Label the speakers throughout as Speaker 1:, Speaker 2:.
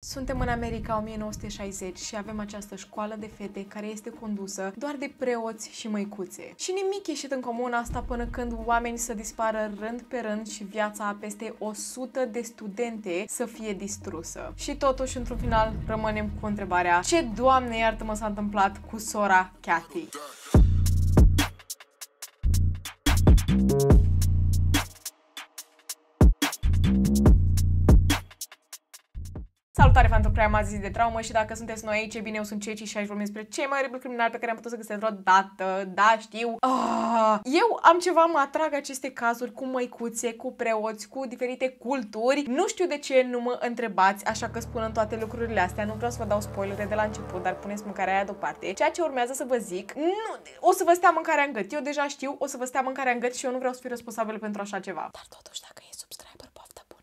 Speaker 1: Suntem în America 1960 și avem această școală de fete care este condusă doar de preoți și măicuțe. Și nimic ieșit în comun asta până când oamenii să dispară rând pe rând și viața a peste 100 de studente să fie distrusă. Și totuși, într-un final, rămânem cu întrebarea: ce, Doamne iartă-mă, s-a întâmplat cu sora Kathy? Salutare, fantocream, azi zi de traumă și dacă sunteți noi aici, bine, eu sunt Ceci și aici vorbim despre cei mai oribil criminali pe care am putut să găsesc vreodată. Da, știu. Eu am ceva, mă atrag aceste cazuri cu măicuțe, cu preoți, cu diferite culturi. Nu știu de ce nu mă întrebați, așa că spun în toate lucrurile astea. Nu vreau să vă dau spoilere de la început, dar puneți mâncarea aia deoparte. Ceea ce urmează să vă zic, nu, o să vă stea mâncarea în gât. Eu deja știu, o să vă stea mâncarea în gât și eu nu vreau să fiu responsabil pentru așa ceva. Dar totuși, dacă e subscriber, poftă bună!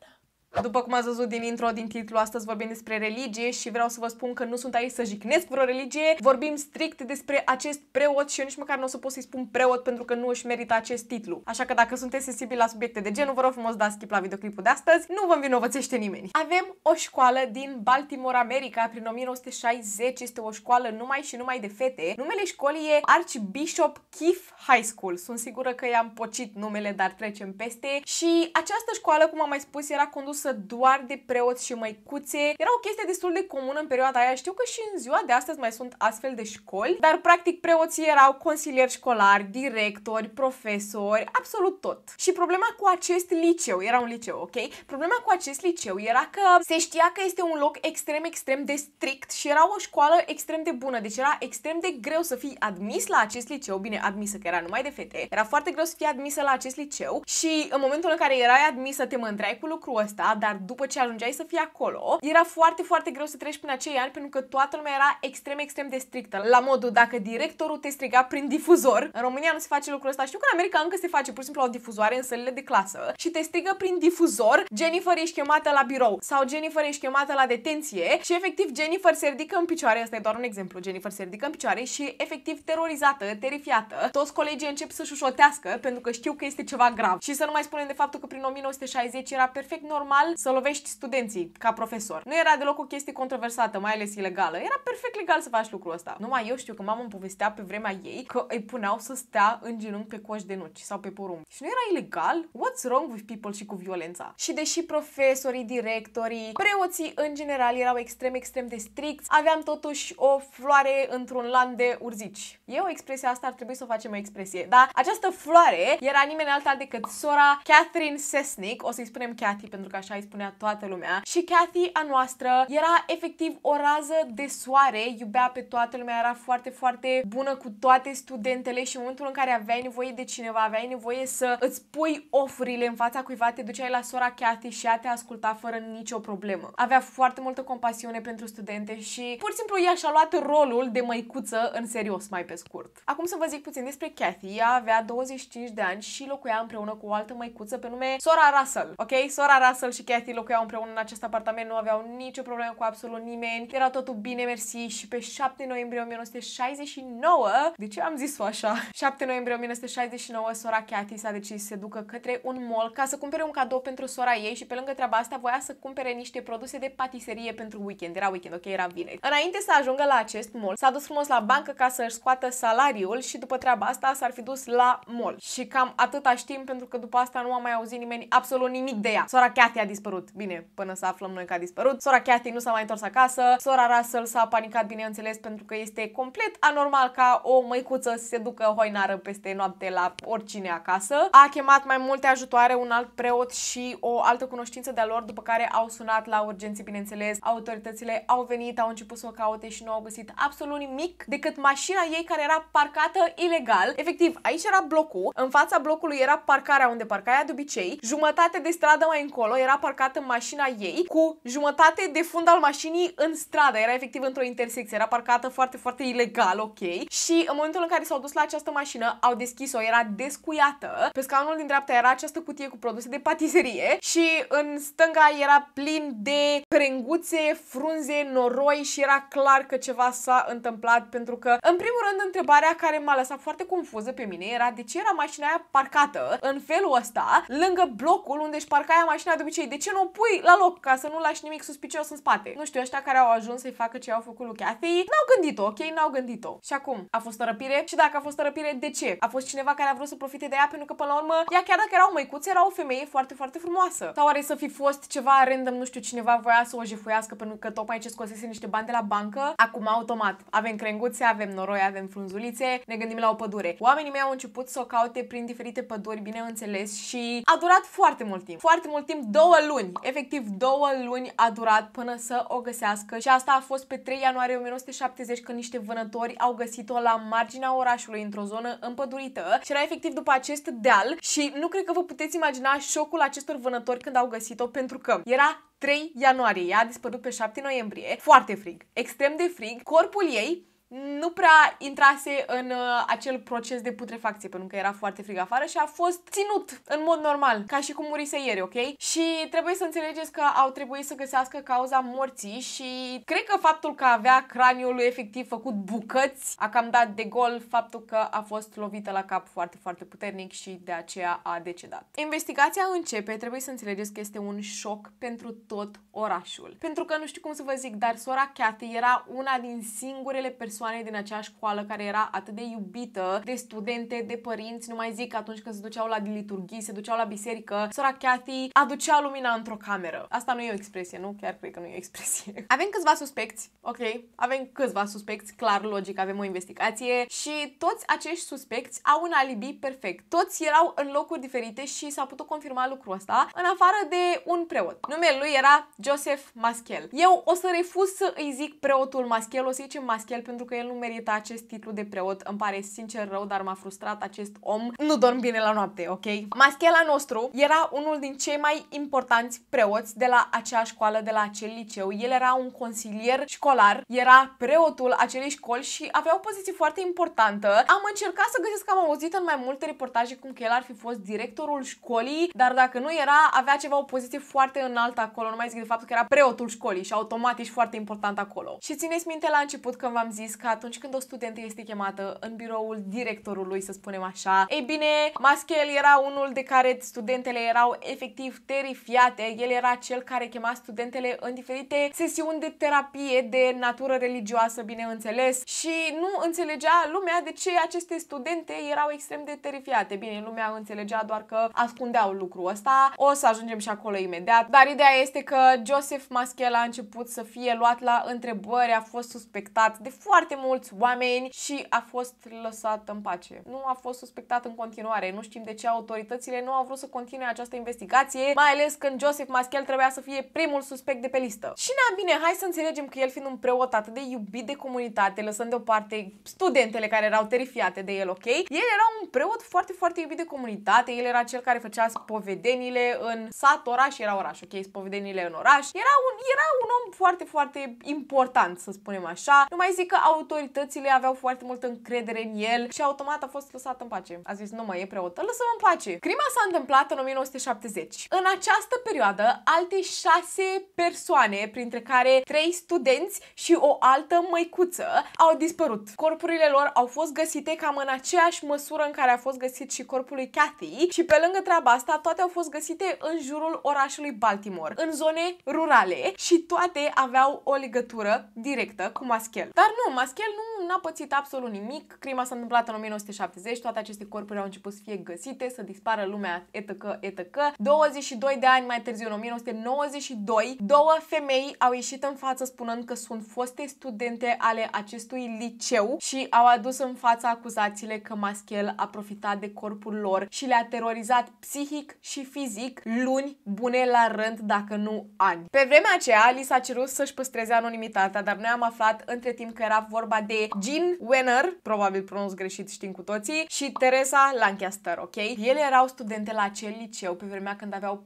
Speaker 1: După cum ați văzut din intro, din titlu, astăzi vorbim despre religie și vreau să vă spun că nu sunt aici să jignesc vreo religie. Vorbim strict despre acest preot și eu nici măcar nu o să pot să-i spun preot pentru că nu își merită acest titlu. Așa că dacă sunteți sensibili la subiecte de genul, vă rog frumos dați skip la videoclipul de astăzi. Nu vă învinovățește nimeni. Avem o școală din Baltimore, America, prin 1960. Este o școală numai și numai de fete. Numele școlii e Archbishop Keith High School. Sunt sigură că i-am pocit numele, dar trecem peste. Și această școală, cum am mai spus, era condusă doar de preoți și măicuțe. Era o chestie destul de comună în perioada aia. Știu că și în ziua de astăzi mai sunt astfel de școli, dar practic preoții erau consilieri școlari, directori, profesori, absolut tot. Și problema cu acest liceu, era un liceu, ok? Problema cu acest liceu era că se știa că este un loc extrem de strict și era o școală extrem de bună, deci era extrem de greu să fii admis la acest liceu, bine, admisă că era numai de fete, era foarte greu să fii admisă la acest liceu și în momentul în care erai admisă te mândreai cu lucrul ăsta, dar după ce ajungeai să fii acolo, era foarte greu să treci prin acei ani pentru că toată lumea era extrem de strictă. La modul, dacă directorul te striga prin difuzor, în România nu se face lucrul ăsta, știu că în America încă se face pur și simplu o difuzoare în sălile de clasă și te strigă prin difuzor: Jennifer, ești chemată la birou, sau Jennifer, ești chemată la detenție, și efectiv Jennifer se ridică în picioare, asta e doar un exemplu, Jennifer se ridică în picioare și efectiv terorizată, terifiată, toți colegii încep să șușotească pentru că știu că este ceva grav. Și să nu mai spunem de faptul că prin 1960 era perfect normal să lovești studenții ca profesor. Nu era deloc o chestie controversată, mai ales ilegală. Era perfect legal să faci lucrul ăsta. Numai eu știu că mama îmi povestea pe vremea ei că îi puneau să stea în genunchi pe coș de nuci sau pe porumb. Și nu era ilegal? What's wrong with people și cu violența? Și deși profesorii, directorii, preoții în general erau extrem de stricți, aveam totuși o floare într-un lan de urzici. Eu expresia asta ar trebui să o facem o expresie. Dar această floare era nimeni alta decât sora Catherine Sesnick, o să-i spunem Kathy pentru că așa îi spunea toată lumea. Și Kathy a noastră era efectiv o rază de soare, iubea pe toată lumea, era foarte bună cu toate studentele și în momentul în care aveai nevoie de cineva, aveai nevoie să îți pui ofurile în fața cuiva, te duceai la sora Kathy și ea te asculta fără nicio problemă. Avea foarte multă compasiune pentru studente și pur și simplu ea și-a luat rolul de măicuță în serios, mai pe scurt. Acum să vă zic puțin despre Kathy. Ea avea 25 de ani și locuia împreună cu o altă măicuță pe nume Sora Russell, ok? Sora Russell și Kathy locuiau împreună în acest apartament, nu aveau nicio problemă cu absolut nimeni, era totul bine, mersi. Și pe 7 noiembrie 1969, de ce am zis-o așa? 7 noiembrie 1969, sora Kathy s-a decis să se ducă către un mall ca să cumpere un cadou pentru sora ei și pe lângă treaba asta voia să cumpere niște produse de patiserie pentru weekend. Era weekend, ok? Era vineri. Înainte să ajungă la acest mall, s-a dus frumos la bancă ca să-și scoată salariul și după treaba asta s-ar fi dus la mall. Și cam atâta știm pentru că după asta nu a mai auzit nimeni absolut nimic de ea. Sora Kathy a dispărut. Bine, până să aflăm noi că a dispărut. Sora Kathy nu s-a mai întors acasă. Sora Russell s-a panicat, bineînțeles, pentru că este complet anormal ca o măicuță să se ducă hoinară peste noapte la oricine acasă. A chemat mai multe ajutoare, un alt preot și o altă cunoștință de-a lor, după care au sunat la urgențe, bineînțeles. Autoritățile au venit, au început să o caute și nu au găsit absolut nimic decât mașina ei care era parcată ilegal. Efectiv, aici era blocul, în fața blocului era parcarea unde parca ea de obicei, jumătate de stradă mai încolo era parcată mașina ei cu jumătate de fund al mașinii în stradă. Era efectiv într-o intersecție, era parcată foarte ilegal, ok? Și în momentul în care s-au dus la această mașină, au deschis-o, era descuiată. Pe scaunul din dreapta era această cutie cu produse de patiserie și în stânga era plin de prenguțe, frunze, noroi și era clar că ceva s-a întâmplat pentru că, în primul rând, întrebarea care m-a lăsat foarte confuză pe mine era de ce era mașina aia parcată în felul ăsta lângă blocul unde își parca ea mașina de obicei. de ce nu o pui la loc ca să nu lași nimic suspicios în spate? Nu știu, ăștia care au ajuns să-i facă ce au făcut lui Kathy, n-au gândit-o, ok? N-au gândit-o. Și acum, a fost o răpire? Și dacă a fost o răpire, de ce? A fost cineva care a vrut să profite de ea pentru că până la urmă, ea chiar dacă era o măicuță, era o femeie foarte, foarte frumoasă. Sau are să fi fost ceva random, nu știu, cineva voia să o jefuiască pentru că tocmai ce scosese niște bani de la bancă. Acum, automat, avem crenguțe, avem noroi, avem frunzulițe, ne gândim la o pădure. Oamenii mei au început să o caute prin diferite păduri, bineînțeles, și a durat foarte mult timp. Foarte mult timp, 2 luni. Efectiv, 2 luni a durat până să o găsească și asta a fost pe 3 ianuarie 1970 când niște vânători au găsit-o la marginea orașului într-o zonă împădurită și era efectiv după acest deal și nu cred că vă puteți imagina șocul acestor vânători când au găsit-o pentru că era 3 ianuarie, ea a dispărut pe 7 noiembrie, foarte frig, extrem de frig, corpul ei nu prea intrase în acel proces de putrefacție, pentru că era foarte frig afară și a fost ținut în mod normal, ca și cum murise ieri, ok? Și trebuie să înțelegeți că au trebuit să găsească cauza morții și cred că faptul că avea craniul efectiv făcut bucăți a cam dat de gol faptul că a fost lovită la cap foarte, foarte puternic și de aceea a decedat. Investigația începe, trebuie să înțelegeți că este un șoc pentru tot orașul. Pentru că nu știu cum să vă zic, dar sora Kathy era una din singurele persoane din acea școală care era atât de iubită de studente, de părinți, nu mai zic atunci când se duceau la liturghii, se duceau la biserică, sora Kathy aducea lumina într-o cameră. Asta nu e o expresie, nu? Chiar cred că nu e o expresie. Avem câțiva suspecți, ok? Avem câțiva suspecți, clar, logic, avem o investigație și toți acești suspecți au un alibi perfect. Toți erau în locuri diferite și s-a putut confirma lucrul ăsta, în afară de un preot. Numele lui era Joseph Maskell. Eu o să refuz să îi zic preotul Maskell, o să zicem Maskell pentru că el nu merită acest titlu de preot. Îmi pare sincer rău, dar m-a frustrat acest om. Nu dorm bine la noapte, ok? Maschela nostru era unul din cei mai importanți preoți de la acea școală, de la acel liceu. El era un consilier școlar, era preotul acelei școli și avea o poziție foarte importantă. Am încercat să găsesc, am auzit în mai multe reportaje cum că el ar fi fost directorul școlii, dar dacă nu era, avea ceva o poziție foarte înaltă acolo. Nu mai zic de faptul că era preotul școlii și automat ești foarte important acolo. Și țineți minte la început când v-am zis că atunci când o studentă este chemată în biroul directorului, să spunem așa, ei bine, Maskell era unul de care studentele erau efectiv terifiate. El era cel care chema studentele în diferite sesiuni de terapie de natură religioasă, bineînțeles, și nu înțelegea lumea de ce aceste studente erau extrem de terifiate. Bine, lumea înțelegea doar că ascundeau lucrul ăsta. O să ajungem și acolo imediat, dar ideea este că Joseph Maskell a început să fie luat la întrebări, a fost suspectat de foarte mulți oameni și a fost lăsat în pace. Nu a fost suspectat în continuare. Nu știm de ce autoritățile nu au vrut să continue această investigație, mai ales când Joseph Maskell trebuia să fie primul suspect de pe listă. Și na, bine, hai să înțelegem că el fiind un preot atât de iubit de comunitate, lăsând deoparte studentele care erau terifiate de el, ok? El era un preot foarte, foarte iubit de comunitate, el era cel care făcea spovedeniile în sat, oraș, era oraș, ok? Spovedeniile în oraș. Era un om foarte, foarte important, să spunem așa. Nu mai zic că autoritățile aveau foarte multă încredere în el și automat a fost lăsat în pace. A zis, nu mai e preot, lăsăm în pace. Crima s-a întâmplat în 1970. În această perioadă, alte 6 persoane, printre care 3 studenți și o altă măicuță, au dispărut. Corpurile lor au fost găsite cam în aceeași măsură în care a fost găsit și corpul lui Kathy și pe lângă treaba asta, toate au fost găsite în jurul orașului Baltimore, în zone rurale și toate aveau o legătură directă cu Maskell. Dar nu, Maskell nu a pățit absolut nimic. Crima s-a întâmplat în 1970, toate aceste corpuri au început să fie găsite, să dispară lumea, etc., etc. 22 de ani mai târziu, în 1992, 2 femei au ieșit în față spunând că sunt foste studente ale acestui liceu și au adus în fața acuzațiile că Maskell a profitat de corpul lor și le-a terorizat psihic și fizic luni bune la rând, dacă nu ani. Pe vremea aceea, li s-a cerut să-și păstreze anonimitatea, dar noi am aflat între timp că era vorba de Jean Wenner, probabil pronunț greșit, știm cu toții, și Teresa Lancaster, ok? Ele erau studente la acel liceu pe vremea când aveau 14-15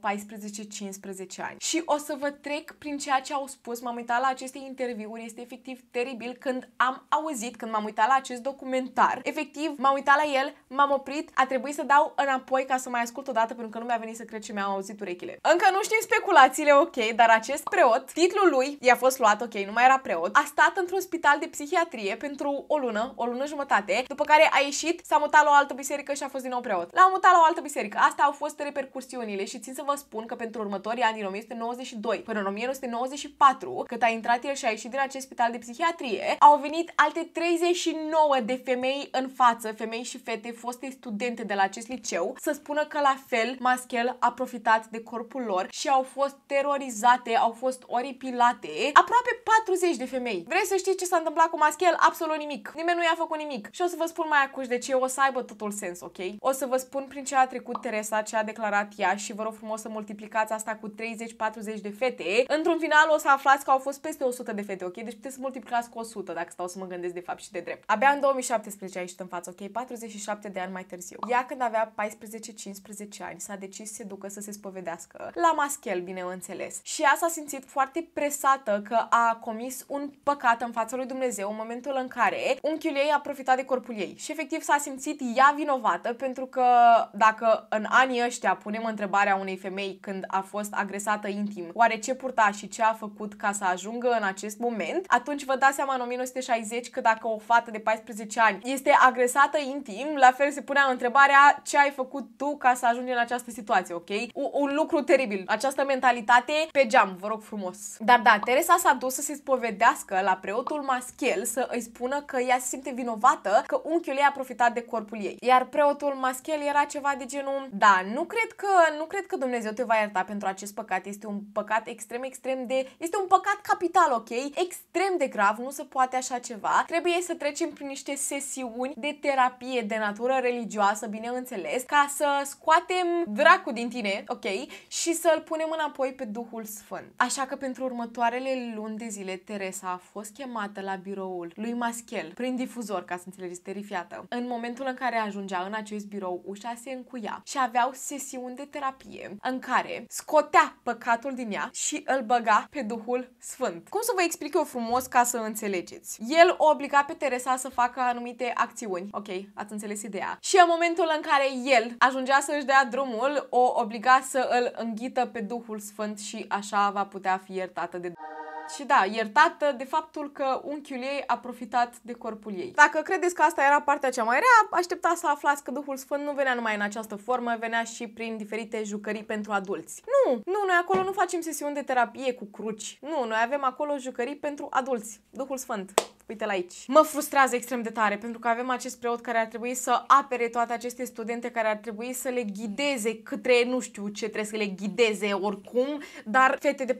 Speaker 1: ani. Și o să vă trec prin ceea ce au spus, m-am uitat la aceste interviuri, este efectiv teribil când am auzit, când m-am uitat la acest documentar, efectiv m-am uitat la el, m-am oprit, a trebuit să dau înapoi ca să mai ascult o dată pentru că nu mi-a venit să cred ce mi-au auzit urechile. Încă nu știm speculațiile, ok, dar acest preot, titlul lui i-a fost luat, ok, nu mai era preot, a stat într-un spital de psihiatrie psihiatrie pentru o lună jumătate, după care a ieșit, s-a mutat la o altă biserică și a fost din nou preot. L-a mutat la o altă biserică. Astea au fost repercursiunile și țin să vă spun că pentru următorii ani din 1992 până în 1994, cât a intrat el și a ieșit din acest spital de psihiatrie, au venit alte 39 de femei în față, femei și fete, foste studente de la acest liceu, să spună că la fel Maschel a profitat de corpul lor și au fost terorizate, au fost oripilate. Aproape 40 de femei. Vreți să știți ce s-a întâmplat cu Maschel? Absolut nimic. Nimeni nu i-a făcut nimic. Și o să vă spun mai acuși de ce, o să aibă totul sens, ok? O să vă spun prin ce a trecut Teresa, ce a declarat ea și vă rog frumos să multiplicați asta cu 30-40 de fete. Într-un final o să aflați că au fost peste 100 de fete, ok? Deci puteți să multiplicați cu 100 dacă stau să mă gândesc de fapt și de drept. Abia în 2017 a ieșit în față, ok? 47 de ani mai târziu. Ea când avea 14-15 ani s-a decis să se ducă să se spovedească la Maschel, bineînțeles. Și ea s-a simțit foarte presată că a comis un păcat în fața lui Dumnezeu în momentul în care unchiul ei a profitat de corpul ei. Și efectiv s-a simțit ea vinovată pentru că dacă în anii ăștia punem întrebarea unei femei când a fost agresată intim, oare ce purta și ce a făcut ca să ajungă în acest moment, atunci vă dați seama în 1960 că dacă o fată de 14 ani este agresată intim, la fel se punea întrebarea ce ai făcut tu ca să ajungi în această situație, ok? Un lucru teribil. Această mentalitate pe geam, vă rog frumos. Dar da, Teresa s-a dus să se spovedească la preotul Maschel să îi spună că ea se simte vinovată că unchiul ei a profitat de corpul ei. Iar preotul Maschel era ceva de genul: da, nu cred că Dumnezeu te va ierta pentru acest păcat. Este un păcat este un păcat capital, ok? Extrem de grav, nu se poate așa ceva. Trebuie să trecem prin niște sesiuni de terapie de natură religioasă, bineînțeles, ca să scoatem dracul din tine, ok? Și să-l punem înapoi pe Duhul Sfânt. Așa că pentru următoarele luni de zile, Teresa a fost chemată la biroul lui Maschel prin difuzor, ca să înțelegeți, terifiată. În momentul în care ajungea în acest birou, ușa se încuia și aveau sesiuni de terapie în care scotea păcatul din ea și îl băga pe Duhul Sfânt. Cum să vă explic eu frumos ca să înțelegeți? El o obliga pe Teresa să facă anumite acțiuni, ok? Ați înțeles ideea? Și în momentul în care el ajungea să își dea drumul, o obliga să îl înghită pe Duhul Sfânt și așa va putea fi iertată de... Și da, iertată de faptul că unchiul ei a profitat de corpul ei. Dacă credeți că asta era partea cea mai rea, așteptați să aflați că Duhul Sfânt nu venea numai în această formă, venea și prin diferite jucării pentru adulți. Nu, noi acolo nu facem sesiuni de terapie cu cruci. Nu, noi avem acolo jucării pentru adulți. Duhul Sfânt. Uite-l aici. Mă frustrează extrem de tare pentru că avem acest preot care ar trebui să apere toate aceste studente, care ar trebui să le ghideze către, nu știu ce trebuie să le ghideze oricum, dar fete de 14-15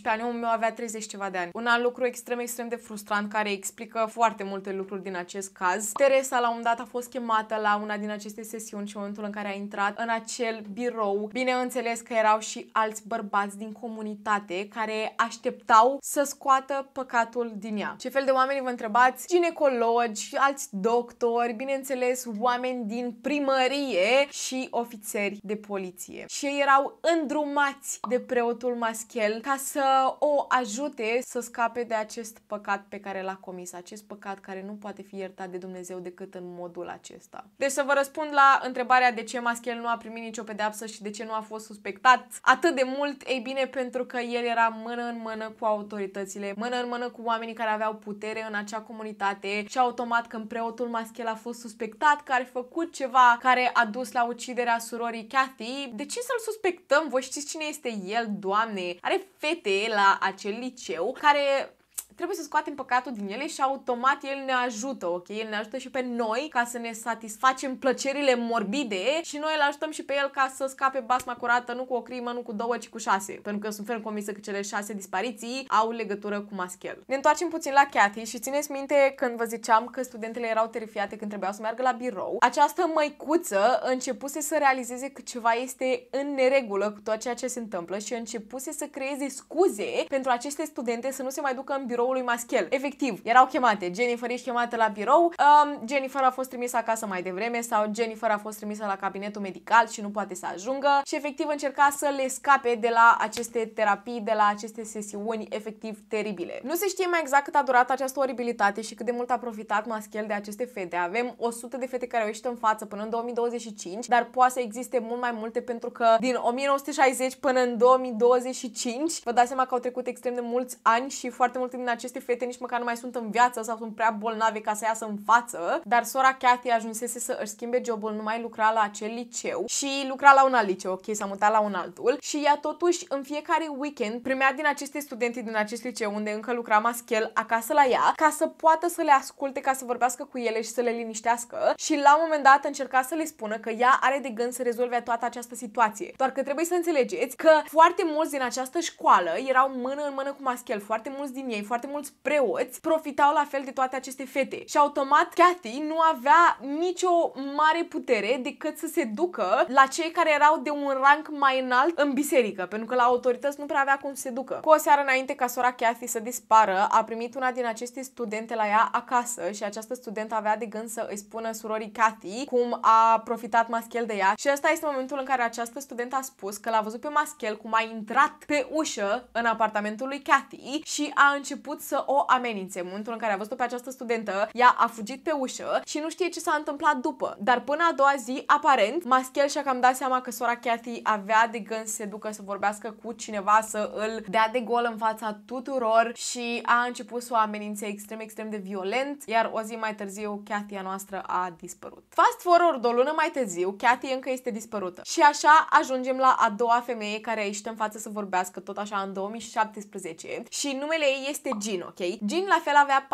Speaker 1: ani, omul meu avea 30 ceva de ani. Un alt lucru extrem de frustrant care explică foarte multe lucruri din acest caz. Teresa la un dat a fost chemată la una din aceste sesiuni și în momentul în care a intrat în acel birou, bineînțeles că erau și alți bărbați din comunitate care așteptau să scoată păcatul din ea. Ce fel de oameni vă întrebați? Ginecologi, alți doctori, bineînțeles oameni din primărie și ofițeri de poliție. Și ei erau îndrumați de preotul Maschel ca să o ajute să scape de acest păcat pe care l-a comis, acest păcat care nu poate fi iertat de Dumnezeu decât în modul acesta. Deci să vă răspund la întrebarea de ce Maschel nu a primit nicio pedeapsă și de ce nu a fost suspectat atât de mult, ei bine, pentru că el era mână în mână cu autoritățile, mână în mână cu oamenii care aveau putere în acea comunitate și automat când preotul Maschel a fost suspectat că ar fi făcut ceva care a dus la uciderea surorii Kathy, de ce să-l suspectăm? Voi știți cine este el, Doamne? Are fete la acel liceu care... trebuie să scoatem păcatul din ele și automat el ne ajută, ok? El ne ajută și pe noi ca să ne satisfacem plăcerile morbide și noi îl ajutăm și pe el ca să scape basma curată, nu cu o crimă, nu cu 2, ci cu 6. Pentru că sunt ferm convinsă că cele 6 dispariții au legătură cu Maschel. Ne întoarcem puțin la Kathy și țineți minte când vă ziceam că studentele erau terifiate când trebuiau să meargă la birou. Această măicuță începuse să realizeze că ceva este în neregulă cu tot ceea ce se întâmplă și începuse să creeze scuze pentru aceste studente să nu se mai ducă în birou lui Maschel. Efectiv, erau chemate. Jennifer ești chemată la birou, Jennifer a fost trimisă acasă mai devreme sau Jennifer a fost trimisă la cabinetul medical și nu poate să ajungă și efectiv încerca să le scape de la aceste terapii, de la aceste sesiuni efectiv teribile. Nu se știe mai exact cât a durat această oribilitate și cât de mult a profitat Maschel de aceste fete. Avem 100 de fete care au ieșit în față până în 2025, dar poate să existe mult mai multe pentru că din 1960 până în 2025 vă dați seama că au trecut extrem de mulți ani și foarte multe din aceste fete nici măcar nu mai sunt în viață sau sunt prea bolnave ca să iasă în față, dar sora Cathy ajunsese să își schimbe jobul, nu mai lucra la acel liceu și lucra la un alt liceu, ok, s-a mutat la un altul și ea totuși în fiecare weekend primea din aceste studente din acest liceu unde încă lucra Maschel acasă la ea ca să poată să le asculte, ca să vorbească cu ele și să le liniștească și la un moment dat încerca să le spună că ea are de gând să rezolve toată această situație. Doar că trebuie să înțelegeți că foarte mulți din această școală erau mână în mână cu Maschel, foarte mulți din ei, foarte mulți preoți profitau la fel de toate aceste fete și automat Cathy nu avea nicio mare putere decât să se ducă la cei care erau de un rang mai înalt în biserică, pentru că la autorități nu prea avea cum să se ducă. Cu o seară înainte ca sora Cathy să dispară, a primit una din aceste studente la ea acasă și această studentă avea de gând să îi spună surorii Cathy cum a profitat Maschel de ea și ăsta este momentul în care această studentă a spus că l-a văzut pe Maschel cum a intrat pe ușă în apartamentul lui Cathy și a început să o amenințe. În momentul în care a văzut pe această studentă, ea a fugit pe ușă și nu știe ce s-a întâmplat după. Dar până a doua zi, aparent, Maschel și-a cam dat seama că sora Cathy avea de gând să se ducă să vorbească cu cineva, să îl dea de gol în fața tuturor și a început să o amenințe extrem de violent, iar o zi mai târziu Cathy a noastră a dispărut. Fast forward o lună mai târziu, Cathy încă este dispărută. Și așa ajungem la a doua femeie care a ieșit în față să vorbească, tot așa în 2017 și numele ei este Jean, ok? Jean la fel avea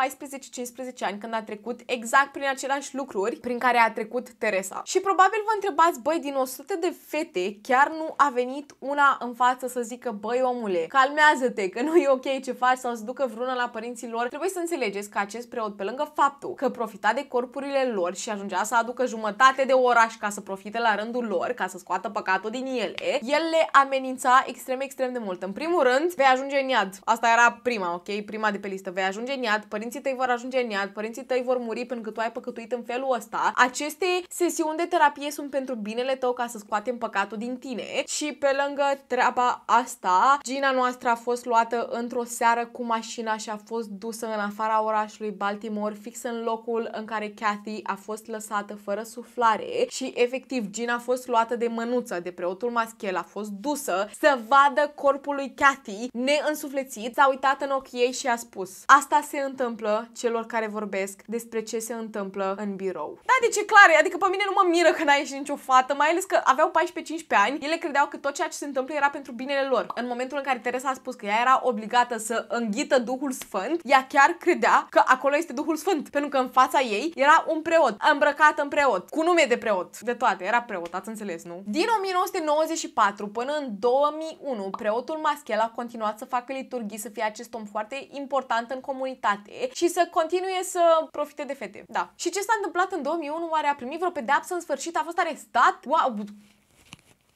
Speaker 1: 14-15 ani când a trecut exact prin aceleași lucruri prin care a trecut Teresa. Și probabil vă întrebați, băi, din 100 de fete chiar nu a venit una în față să zică, băi omule, calmează-te, că nu e ok ce faci sau să ducă vreuna la părinții lor. Trebuie să înțelegeți că acest preot, pe lângă faptul că profita de corpurile lor și ajungea să aducă jumătate de oraș ca să profite la rândul lor, ca să scoată păcatul din ele, el le amenința extrem de mult. În primul rând, vei ajunge în iad. Asta era prima, ok? Prima de pe listă. Vei ajunge în iad, părinții tăi vor ajunge în iad, părinții tăi vor muri pentru că tu ai păcătuit în felul ăsta. Aceste sesiuni de terapie sunt pentru binele tău ca să scoatem păcatul din tine și pe lângă treaba asta, Gina noastră a fost luată într-o seară cu mașina și a fost dusă în afara orașului Baltimore, fix în locul în care Cathy a fost lăsată fără suflare și efectiv Gina a fost luată de mânuță de preotul Maschel, a fost dusă să vadă corpul lui Cathy neînsuflețit, s-a uitat în ochii ei și a spus: asta se întâmplă celor care vorbesc despre ce se întâmplă în birou. Da, deci e clar, adică pe mine nu mă miră că n-a ieșit nicio fată, mai ales că aveau 14-15 ani, ele credeau că tot ceea ce se întâmplă era pentru binele lor. În momentul în care Teresa a spus că ea era obligată să înghită Duhul Sfânt, ea chiar credea că acolo este Duhul Sfânt, pentru că în fața ei era un preot, îmbrăcat în preot, cu nume de preot, de toate, era preot, ați înțeles, nu? Din 1994 până în 2001, preotul Maschel a continuat să facă liturghii, să fie acest om foarte important în comunitate și să continue să profite de fete. Da. Și ce s-a întâmplat în 2001? Oare a primit vreo pedeapsă în sfârșit? A fost arestat? Wow!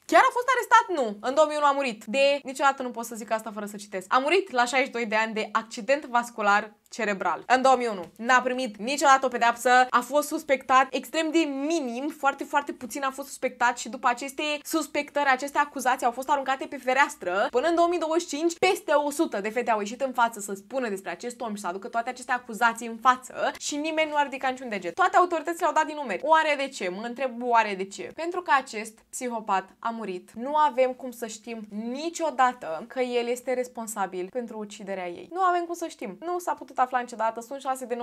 Speaker 1: Chiar a fost arestat? Nu. În 2001 a murit. Niciodată nu pot să zic asta fără să citesc. A murit la 62 de ani de accident vascular cerebral. În 2001. N-a primit niciodată o pedeapsă, a fost suspectat extrem de minim, foarte puțin a fost suspectat și după aceste suspectări, aceste acuzații au fost aruncate pe fereastră. Până în 2025, peste 100 de fete au ieșit în față să spună despre acest om și să aducă toate aceste acuzații în față și nimeni nu a ridicat niciun deget. Toate autoritățile au dat din numeri. Oare de ce? Mă întreb oare de ce? Pentru că acest psihopat a murit. Nu avem cum să știm niciodată că el este responsabil pentru uciderea ei. Nu avem cum să știm. Nu s-a putut afla niciodată. Sunt șanse de 90%,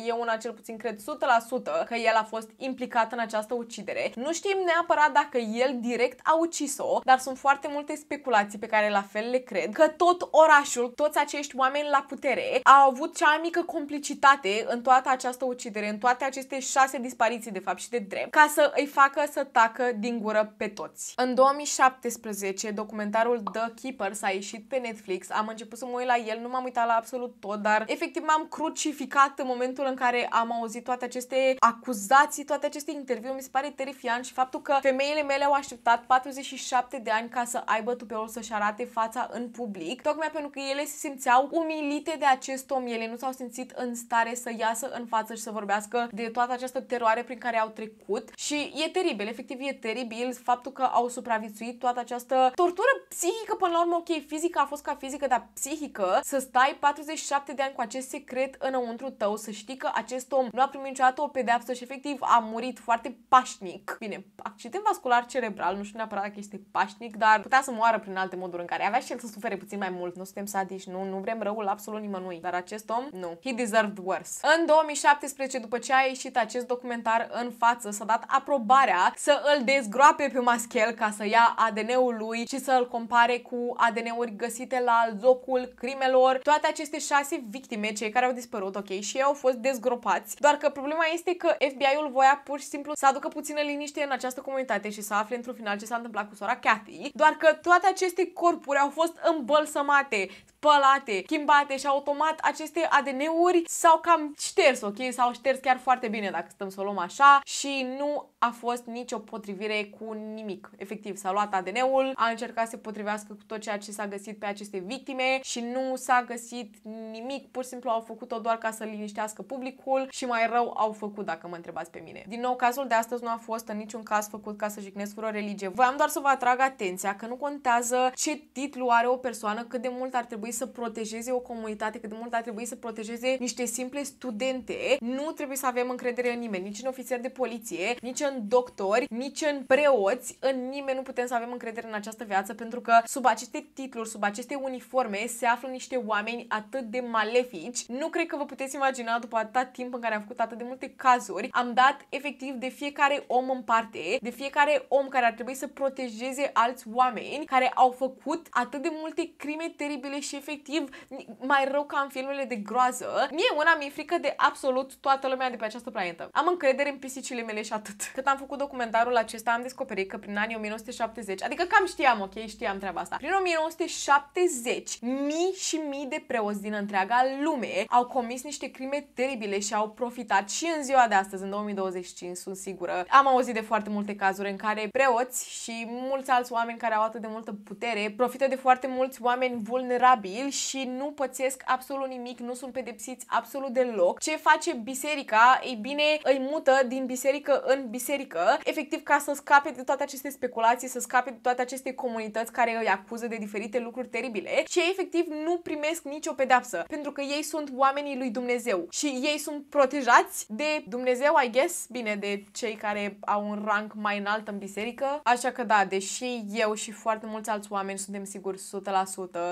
Speaker 1: eu una cel puțin cred 100% că el a fost implicat în această ucidere. Nu știm neapărat dacă el direct a ucis-o, dar sunt foarte multe speculații pe care la fel le cred că tot orașul, toți acești oameni la putere au avut cea mai mică complicitate în toată această ucidere, în toate aceste 6 dispariții de fapt și de drept, ca să îi facă să tacă din gură pe toți. În 2017, documentarul The Keepers a ieșit pe Netflix, am început să mă uit la el, nu m-am uitat la absolut tot, dar efectiv m-am crucificat în momentul în care am auzit toate aceste acuzații, toate aceste interviuri, mi se pare terifiant și faptul că femeile mele au așteptat 47 de ani ca să aibă tupeul să-și arate fața în public, tocmai pentru că ele se simțeau umilite de acest om, ele nu s-au simțit în stare să iasă în față și să vorbească de toată această teroare prin care au trecut și e teribil, efectiv e teribil faptul că au supraviețuit toată această tortură psihică, până la urmă, ok, fizică a fost ca fizică, dar psihică, să stai 47 de ani cu acest secret înăuntru tău, să știi că acest om nu a primit niciodată o pedeapsă și efectiv a murit foarte pașnic. Bine, accident vascular cerebral, nu știu neapărat dacă este pașnic, dar putea să moară prin alte moduri în care avea și el să sufere puțin mai mult. Nu suntem sadiști, nu vrem răul absolut nimănui, dar acest om, nu. He deserved worse. În 2017, după ce a ieșit acest documentar în față, s-a dat aprobarea să îl dezgroape pe Maschel ca să ia ADN-ul lui și să îl compare cu ADN-uri găsite la locul crimelor. Toate aceste 6 victime, cei care au dispărut, ok, și ei au fost dezgropați, doar că problema este că FBI-ul voia pur și simplu să aducă puțină liniște în această comunitate și să afle într-un final ce s-a întâmplat cu sora Kathy, doar că toate aceste corpuri au fost îmbălsămate, spălate, schimbate și automat aceste ADN-uri s-au cam șters, ok? S-au șters chiar foarte bine dacă stăm să o luăm așa și nu a fost nicio potrivire cu nimic. Efectiv, s-a luat ADN-ul, a încercat să se potrivească cu tot ceea ce s-a găsit pe aceste victime și nu s-a găsit nimic, pur și simplu au făcut-o doar ca să liniștească publicul și mai rău au făcut, dacă mă întrebați pe mine. Din nou, cazul de astăzi nu a fost în niciun caz făcut ca să jignesc vreo religie. Voiam doar să vă atrag atenția că nu contează ce titlu are o persoană, cât de mult ar trebui să protejeze o comunitate, cât de mult ar trebui să protejeze niște simple studente. Nu trebuie să avem încredere în nimeni, nici în ofițeri de poliție, nici în doctori, nici în preoți, în nimeni nu putem să avem încredere în această viață, pentru că sub aceste titluri, sub aceste uniforme se află niște oameni atât de malefici. Nu cred că vă puteți imagina, după atâta timp în care am făcut atât de multe cazuri, am dat efectiv de fiecare om în parte, de fiecare om care ar trebui să protejeze alți oameni care au făcut atât de multe crime teribile și efectiv mai rău ca în filmele de groază. Mie una mi-e frică de absolut toată lumea de pe această planetă. Am încredere în pisicile mele și atât. Când am făcut documentarul acesta, am descoperit că prin anii 1970, adică cam știam, ok, știam treaba asta. Prin 1970, mii și mii de preoți din întreaga lume au comis niște crime teribile și au profitat și în ziua de astăzi, în 2025, sunt sigură. Am auzit de foarte multe cazuri în care preoți și mulți alți oameni care au atât de multă putere profită de foarte mulți oameni vulnerabili și nu pățesc absolut nimic, nu sunt pedepsiți absolut deloc. Ce face biserica? Ei bine, îi mută din biserică în biserică, efectiv ca să scape de toate aceste speculații, să scape de toate aceste comunități care îi acuză de diferite lucruri teribile și ei efectiv nu primesc nicio pedeapsă, pentru că ei sunt oamenii lui Dumnezeu și ei sunt protejați de Dumnezeu, I guess, bine, de cei care au un rang mai înalt în biserică. Așa că da, deși eu și foarte mulți alți oameni suntem siguri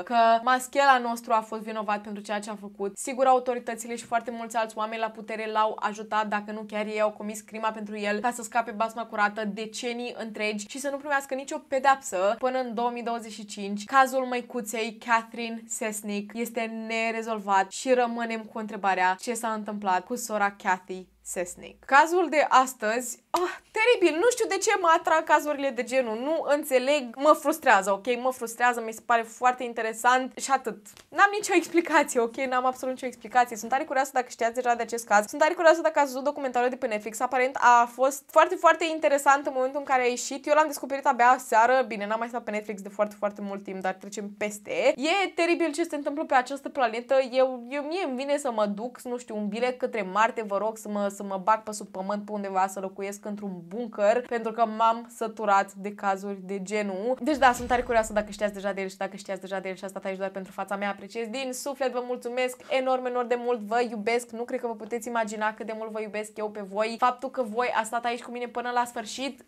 Speaker 1: 100% că Maschela nostru a fost vinovat pentru ceea ce a făcut, sigur autoritățile și foarte mulți alți oameni la putere l-au ajutat, dacă nu chiar ei au comis crima pentru el, ca să scape basma curată decenii întregi și să nu primească nicio pedeapsă până în 2025. Cazul măicuței Catherine Sesnic este nerezolvat și rămânem cu întrebarea ce s-a întâmplat cu sora Kathy Sesnic. Cazul de astăzi, teribil, nu știu de ce mă atrag cazurile de genul, nu înțeleg, mă frustrează, ok? Mă frustrează, mi se pare foarte interesant și atât. N-am nicio explicație, ok? N-am absolut nicio explicație. Sunt tare curioasă dacă știați deja de acest caz. Sunt tare curioasă dacă ați văzut documentarul de pe Netflix. Aparent a fost foarte, foarte interesant în momentul în care a ieșit. Eu l-am descoperit abia seară. Bine, n-am mai stat pe Netflix de foarte, foarte mult timp, dar trecem peste. E teribil ce se întâmplă pe această planetă. Mie îmi vine să mă duc, nu știu, un bilet către Marte, vă rog, să mă bag pe sub pământ pe undeva, să locuiesc într-un bunker, pentru că m-am săturat de cazuri de genul. Deci da, sunt tare curioasă dacă știați deja de el și dacă știați deja de el și a stat aici doar pentru fața mea, apreciez din suflet, vă mulțumesc enorm, enorm de mult, vă iubesc, nu cred că vă puteți imagina cât de mult vă iubesc eu pe voi, faptul că voi ați stat aici cu mine până la sfârșit.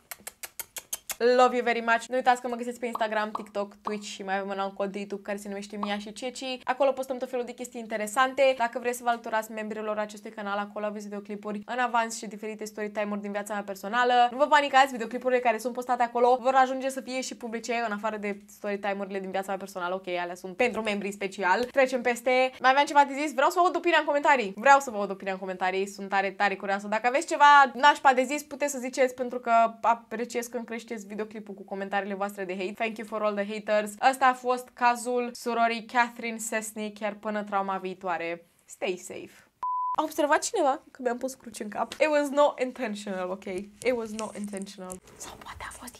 Speaker 1: Love you very much. Nu uitați că mă găsiți pe Instagram, TikTok, Twitch și mai avem un alt cod de YouTube care se numește Mia și Ceci. Acolo postăm tot felul de chestii interesante. Dacă vreți să vă alăturați membrilor acestui canal, acolo aveți videoclipuri în avans și diferite story time-uri din viața mea personală. Nu vă panicați, videoclipurile care sunt postate acolo vor ajunge să fie și publice în afară de story time-urile din viața mea personală. Ok, alea sunt pentru membrii special. Trecem peste. Mai aveam ceva de zis? Vreau să vă aud opinia în comentarii. Vreau să vă aud opinia în comentarii. Sunt tare, tare curioasă. Dacă aveți ceva nașpa de zis, puteți să ziceți, pentru că apreciez când creșteți videoclipul cu comentariile voastre de hate. Thank you for all the haters. Asta a fost cazul surorii Catherine Sesnic, chiar până trauma viitoare. Stay safe. A observat cineva că mi-am pus cruci în cap? It was not intentional, ok? It was not intentional. Sau poate a fost